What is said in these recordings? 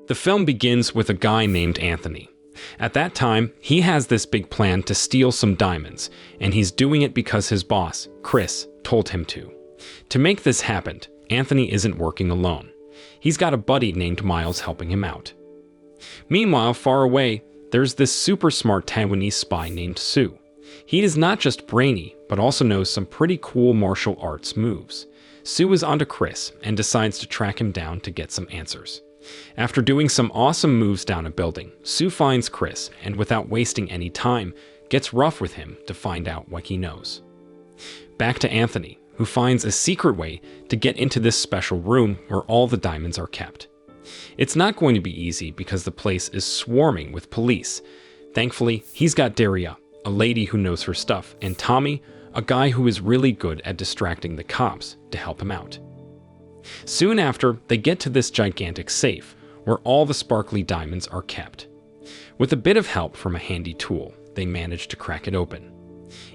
The film begins with a guy named Anthony. At that time, he has this big plan to steal some diamonds, and he's doing it because his boss, Chris, told him to. To make this happen, Anthony isn't working alone. He's got a buddy named Miles helping him out. Meanwhile, far away, there's this super smart Taiwanese spy named Sue. He is not just brainy, but also knows some pretty cool martial arts moves. Sue is onto Chris and decides to track him down to get some answers. After doing some awesome moves down a building, Sue finds Chris and without wasting any time, gets rough with him to find out what he knows. Back to Anthony, who finds a secret way to get into this special room where all the diamonds are kept. It's not going to be easy because the place is swarming with police. Thankfully, he's got Daria, a lady who knows her stuff, and Tommy, a guy who is really good at distracting the cops, to help him out. Soon after, they get to this gigantic safe, where all the sparkly diamonds are kept. With a bit of help from a handy tool, they manage to crack it open.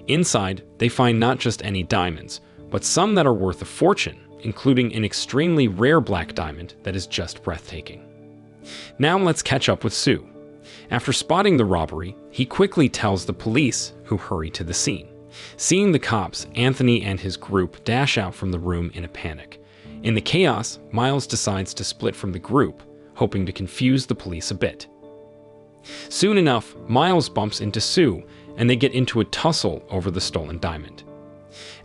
Inside, they find not just any diamonds, but some that are worth a fortune, including an extremely rare black diamond that is just breathtaking. Now let's catch up with Sue. After spotting the robbery, he quickly tells the police, who hurry to the scene. Seeing the cops, Anthony and his group dash out from the room in a panic. In the chaos, Miles decides to split from the group, hoping to confuse the police a bit. Soon enough, Miles bumps into Sue, and they get into a tussle over the stolen diamond.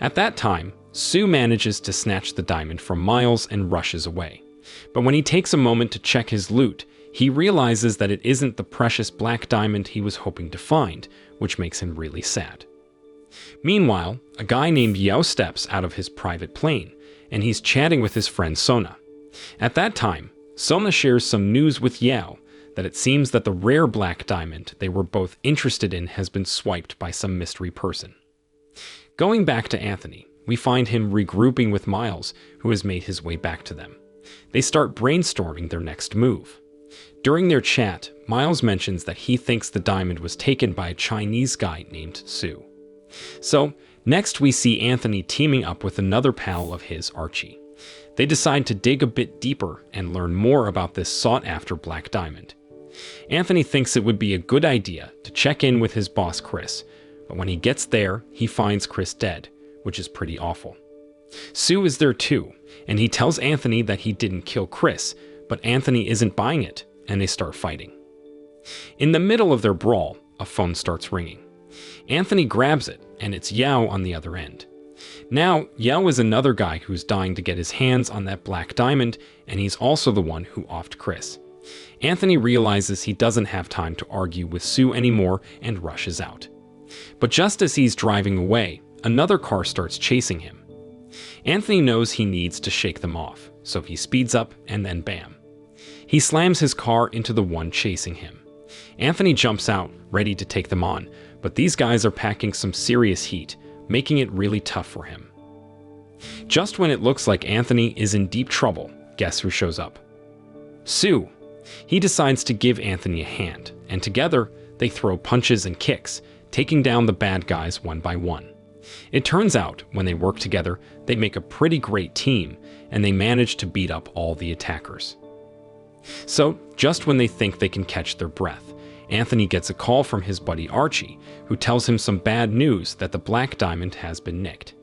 At that time, Sue manages to snatch the diamond from Miles and rushes away. But when he takes a moment to check his loot, he realizes that it isn't the precious black diamond he was hoping to find, which makes him really sad. Meanwhile, a guy named Yao steps out of his private plane, and he's chatting with his friend Sona. At that time, Sona shares some news with Yao that it seems that the rare black diamond they were both interested in has been swiped by some mystery person. Going back to Anthony, we find him regrouping with Miles, who has made his way back to them. They start brainstorming their next move. During their chat, Miles mentions that he thinks the diamond was taken by a Chinese guy named Sue. So, next we see Anthony teaming up with another pal of his, Archie. They decide to dig a bit deeper and learn more about this sought-after black diamond. Anthony thinks it would be a good idea to check in with his boss, Chris, but when he gets there, he finds Chris dead, which is pretty awful. Sue is there too, and he tells Anthony that he didn't kill Chris, but Anthony isn't buying it, and they start fighting. In the middle of their brawl, a phone starts ringing. Anthony grabs it, and it's Yao on the other end. Now, Yao is another guy who's dying to get his hands on that black diamond, and he's also the one who offed Chris. Anthony realizes he doesn't have time to argue with Sue anymore and rushes out. But just as he's driving away, another car starts chasing him. Anthony knows he needs to shake them off, so he speeds up and then bam. He slams his car into the one chasing him. Anthony jumps out, ready to take them on, but these guys are packing some serious heat, making it really tough for him. Just when it looks like Anthony is in deep trouble, guess who shows up? Sue. He decides to give Anthony a hand, and together, they throw punches and kicks, taking down the bad guys one by one. It turns out, when they work together, they make a pretty great team, and they manage to beat up all the attackers. So, just when they think they can catch their breath, Anthony gets a call from his buddy Archie, who tells him some bad news that the black diamond has been nicked.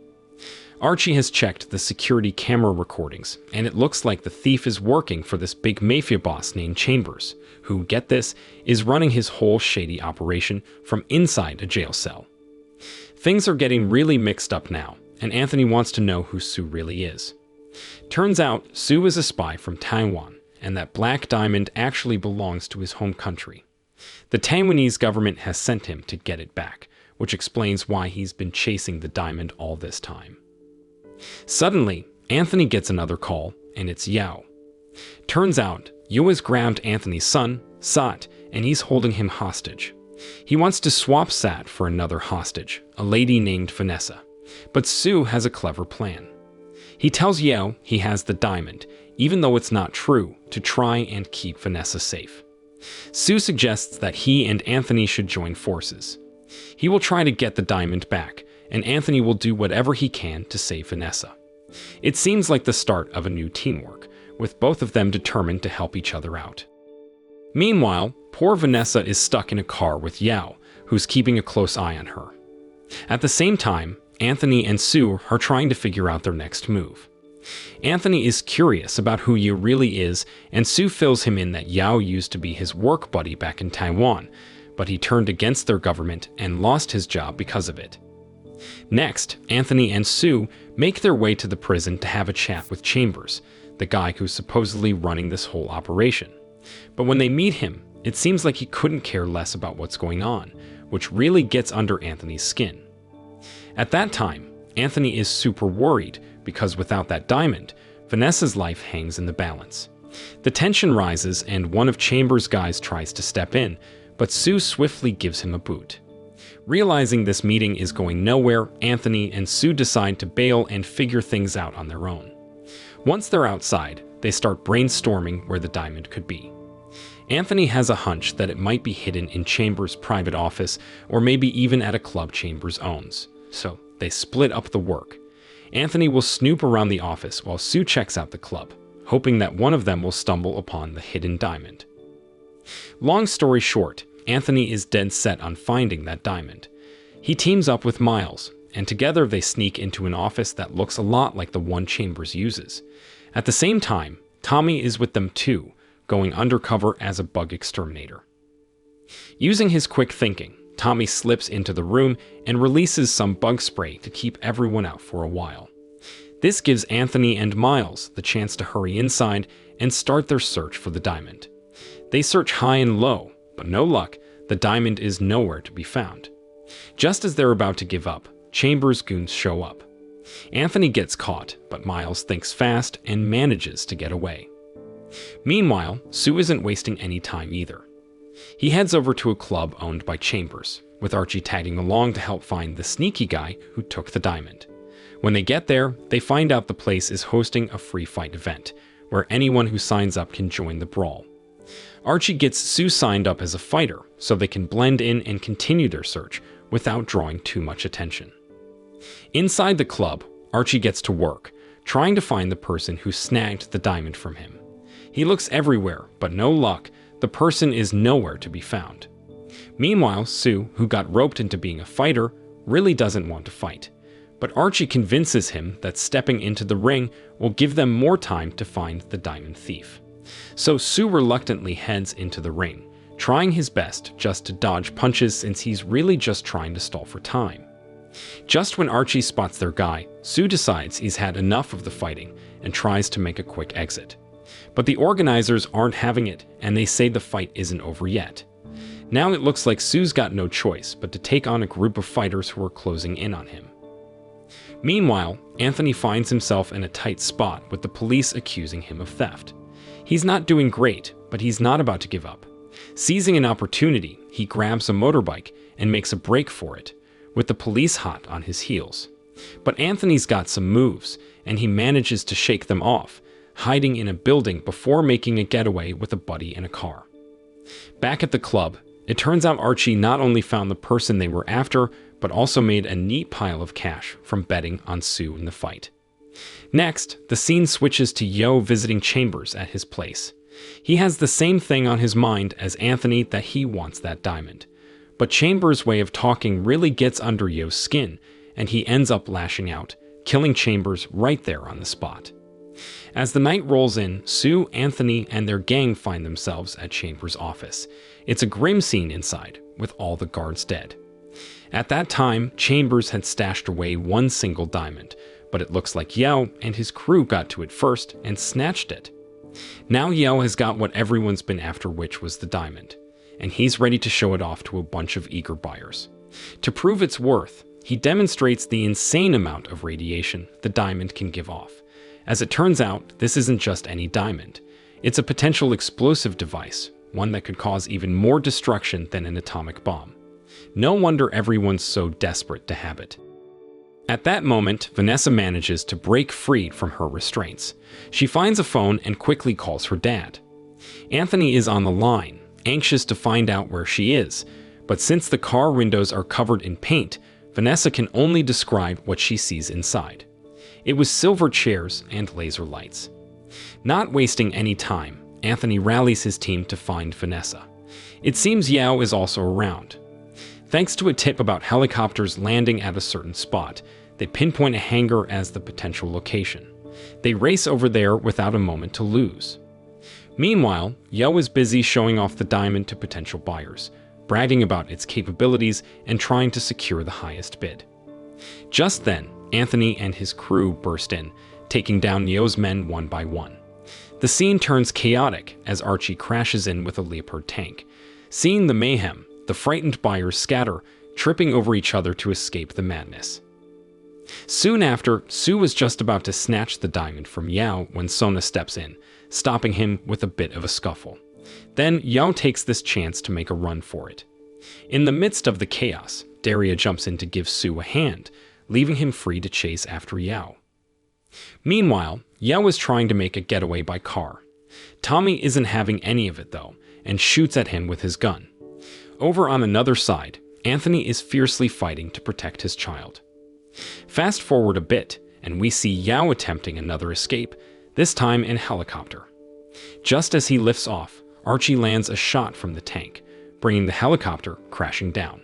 Archie has checked the security camera recordings, and it looks like the thief is working for this big mafia boss named Chambers, who, get this, is running his whole shady operation from inside a jail cell. Things are getting really mixed up now, and Anthony wants to know who Sue really is. Turns out, Sue is a spy from Taiwan, and that black diamond actually belongs to his home country. The Taiwanese government has sent him to get it back, which explains why he's been chasing the diamond all this time. Suddenly, Anthony gets another call, and it's Yao. Turns out, Yao has grabbed Anthony's son, Sat, and he's holding him hostage. He wants to swap Sat for another hostage, a lady named Vanessa. But Sue has a clever plan. He tells Yao he has the diamond, even though it's not true, to try and keep Vanessa safe. Sue suggests that he and Anthony should join forces. He will try to get the diamond back, and Anthony will do whatever he can to save Vanessa. It seems like the start of a new teamwork, with both of them determined to help each other out. Meanwhile, poor Vanessa is stuck in a car with Yao, who's keeping a close eye on her. At the same time, Anthony and Sue are trying to figure out their next move. Anthony is curious about who Yao really is, and Sue fills him in that Yao used to be his work buddy back in Taiwan, but he turned against their government and lost his job because of it. Next, Anthony and Sue make their way to the prison to have a chat with Chambers, the guy who's supposedly running this whole operation. But when they meet him, it seems like he couldn't care less about what's going on, which really gets under Anthony's skin. At that time, Anthony is super worried because without that diamond, Vanessa's life hangs in the balance. The tension rises and one of Chambers' guys tries to step in, but Sue swiftly gives him a boot. Realizing this meeting is going nowhere, Anthony and Sue decide to bail and figure things out on their own. Once they're outside, they start brainstorming where the diamond could be. Anthony has a hunch that it might be hidden in Chambers' private office or maybe even at a club Chambers owns, so they split up the work. Anthony will snoop around the office while Sue checks out the club, hoping that one of them will stumble upon the hidden diamond. Long story short, Anthony is dead set on finding that diamond. He teams up with Miles, and together they sneak into an office that looks a lot like the one Chambers uses. At the same time, Tommy is with them too, going undercover as a bug exterminator. Using his quick thinking, Tommy slips into the room and releases some bug spray to keep everyone out for a while. This gives Anthony and Miles the chance to hurry inside and start their search for the diamond. They search high and low, but no luck, the diamond is nowhere to be found. Just as they're about to give up, Chambers' goons show up. Anthony gets caught, but Miles thinks fast and manages to get away. Meanwhile, Sue isn't wasting any time either. He heads over to a club owned by Chambers, with Archie tagging along to help find the sneaky guy who took the diamond. When they get there, they find out the place is hosting a free fight event, where anyone who signs up can join the brawl. Archie gets Sue signed up as a fighter, so they can blend in and continue their search without drawing too much attention. Inside the club, Archie gets to work, trying to find the person who snagged the diamond from him. He looks everywhere, but no luck, the person is nowhere to be found. Meanwhile, Sue, who got roped into being a fighter, really doesn't want to fight. But Archie convinces him that stepping into the ring will give them more time to find the diamond thief. So Sue reluctantly heads into the ring, trying his best just to dodge punches since he's really just trying to stall for time. Just when Archie spots their guy, Sue decides he's had enough of the fighting and tries to make a quick exit. But the organizers aren't having it, and they say the fight isn't over yet. Now it looks like Sue's got no choice but to take on a group of fighters who are closing in on him. Meanwhile, Anthony finds himself in a tight spot with the police accusing him of theft. He's not doing great, but he's not about to give up. Seizing an opportunity, he grabs a motorbike and makes a break for it, with the police hot on his heels. But Anthony's got some moves, and he manages to shake them off, hiding in a building before making a getaway with a buddy in a car. Back at the club, it turns out Archie not only found the person they were after, but also made a neat pile of cash from betting on Sue in the fight. Next, the scene switches to Yo visiting Chambers at his place. He has the same thing on his mind as Anthony, that he wants that diamond. But Chambers' way of talking really gets under Yo's skin, and he ends up lashing out, killing Chambers right there on the spot. As the night rolls in, Sue, Anthony, and their gang find themselves at Chambers' office. It's a grim scene inside, with all the guards dead. At that time, Chambers had stashed away one single diamond, but it looks like Yao and his crew got to it first and snatched it. Now Yao has got what everyone's been after, which was the diamond, and he's ready to show it off to a bunch of eager buyers. To prove its worth, he demonstrates the insane amount of radiation the diamond can give off. As it turns out, this isn't just any diamond. It's a potential explosive device, one that could cause even more destruction than an atomic bomb. No wonder everyone's so desperate to have it. At that moment, Vanessa manages to break free from her restraints. She finds a phone and quickly calls her dad. Anthony is on the line, anxious to find out where she is, but since the car windows are covered in paint, Vanessa can only describe what she sees inside. It was silver chairs and laser lights. Not wasting any time, Anthony rallies his team to find Vanessa. It seems Yao is also around. Thanks to a tip about helicopters landing at a certain spot, they pinpoint a hangar as the potential location. They race over there without a moment to lose. Meanwhile, Yao is busy showing off the diamond to potential buyers, bragging about its capabilities and trying to secure the highest bid. Just then, Anthony and his crew burst in, taking down Yao's men one by one. The scene turns chaotic as Archie crashes in with a Leopard tank. Seeing the mayhem, the frightened buyers scatter, tripping over each other to escape the madness. Soon after, Sue was just about to snatch the diamond from Yao when Sona steps in, stopping him with a bit of a scuffle. Then Yao takes this chance to make a run for it. In the midst of the chaos, Daria jumps in to give Sue a hand, leaving him free to chase after Yao. Meanwhile, Yao is trying to make a getaway by car. Tommy isn't having any of it though, and shoots at him with his gun. Over on another side, Anthony is fiercely fighting to protect his child. Fast forward a bit, and we see Yao attempting another escape, this time in helicopter. Just as he lifts off, Archie lands a shot from the tank, bringing the helicopter crashing down.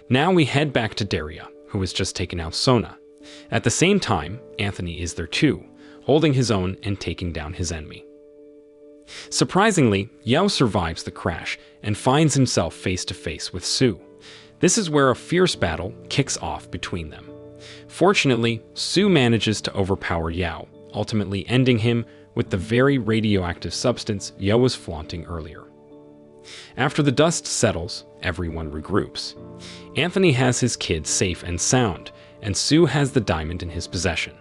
Now we head back to Daria, who has just taken out Sona. At the same time, Anthony is there too, holding his own and taking down his enemy. Surprisingly, Yao survives the crash and finds himself face to face with Sue. This is where a fierce battle kicks off between them. Fortunately, Sue manages to overpower Yao, ultimately ending him with the very radioactive substance Yao was flaunting earlier. After the dust settles, everyone regroups. Anthony has his kids safe and sound, and Sue has the diamond in his possession.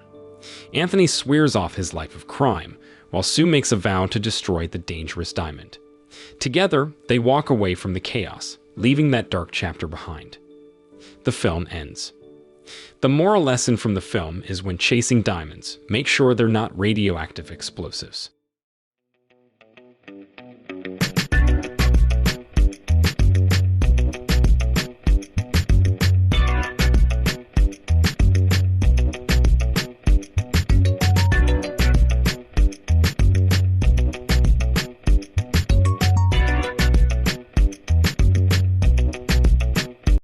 Anthony swears off his life of crime, while Sue makes a vow to destroy the dangerous diamond. Together, they walk away from the chaos, leaving that dark chapter behind. The film ends. The moral lesson from the film is when chasing diamonds, make sure they're not radioactive explosives.